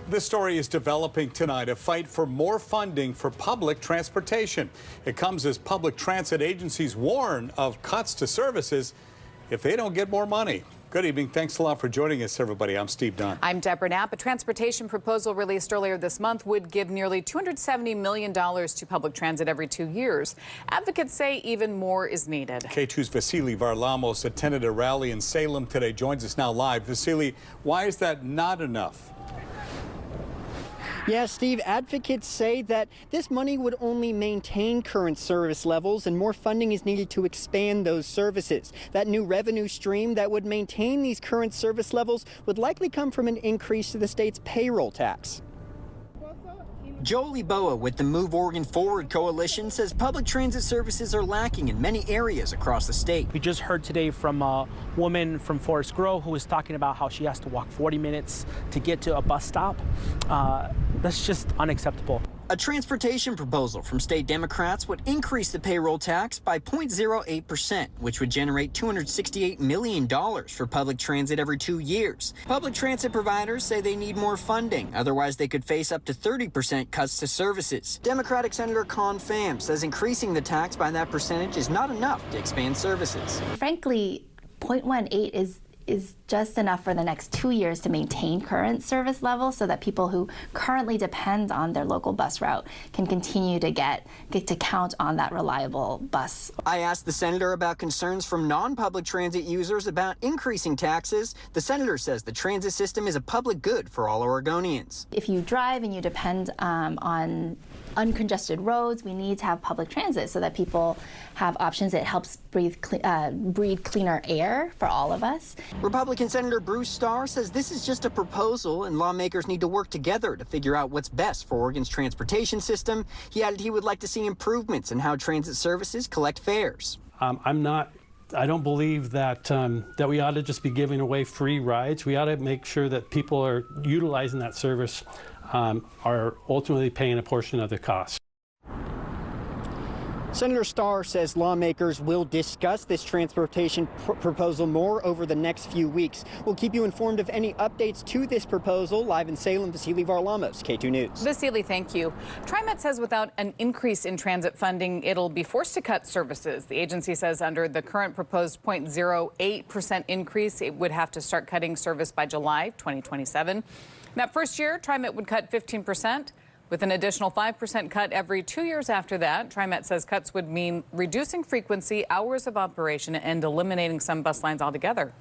This story is developing tonight, a fight for more funding for public transportation. It comes as public transit agencies warn of cuts to services if they don't get more money. Good evening. Thanks a lot for joining us, everybody. I'm Steve Dunn. I'm Deborah Knapp. A transportation proposal released earlier this month would give nearly $270 million to public transit every 2 years. Advocates say even more is needed. Katu's Vasily Varlamos attended a rally in Salem today. Joins us now live. Vasily, why is that not enough? Yeah, Steve, advocates say that this money would only maintain current service levels and more funding is needed to expand those services. That new revenue stream that would maintain these current service levels would likely come from an increase to the state's payroll tax. Joel Iboa with the Move Oregon Forward coalition says public transit services are lacking in many areas across the state. We just heard today from a woman from Forest Grove who was talking about how she has to walk 40 minutes to get to a bus stop. That's just unacceptable. A transportation proposal from state Democrats would increase the payroll tax by 0.08%, which would generate $268 million for public transit every 2 years. Public transit providers say they need more funding, otherwise they could face up to 30% cuts to services. Democratic Senator Con Pham says increasing the tax by that percentage is not enough to expand services. Frankly, 0.18 is just enough for the next 2 years to maintain current service levels so that people who currently depend on their local bus route can continue to get to count on that reliable bus. I asked the senator about concerns from non-public transit users about increasing taxes. The senator says the transit system is a public good for all Oregonians. If you drive and you depend on uncongested roads, we need to have public transit so that people have options. It helps breathe cleaner air for all of us. Republican Senator Bruce Starr says this is just a proposal and lawmakers need to work together to figure out what's best for Oregon's transportation system. He added he would like to see improvements in how transit services collect fares. I don't believe that that we ought to just be giving away free rides. We ought to make sure that people are utilizing that service are ultimately paying a portion of the cost. Senator Starr says lawmakers will discuss this transportation proposal more over the next few weeks. We'll keep you informed of any updates to this proposal. Live in Salem, Vasily Varlamos, K2 News. Vasily, thank you. TriMet says without an increase in transit funding, it'll be forced to cut services. The agency says under the current proposed 0.08% increase, it would have to start cutting service by July 2027. That first year, TriMet would cut 15%. With an additional 5% cut every 2 years after that, TriMet says cuts would mean reducing frequency, hours of operation, and eliminating some bus lines altogether.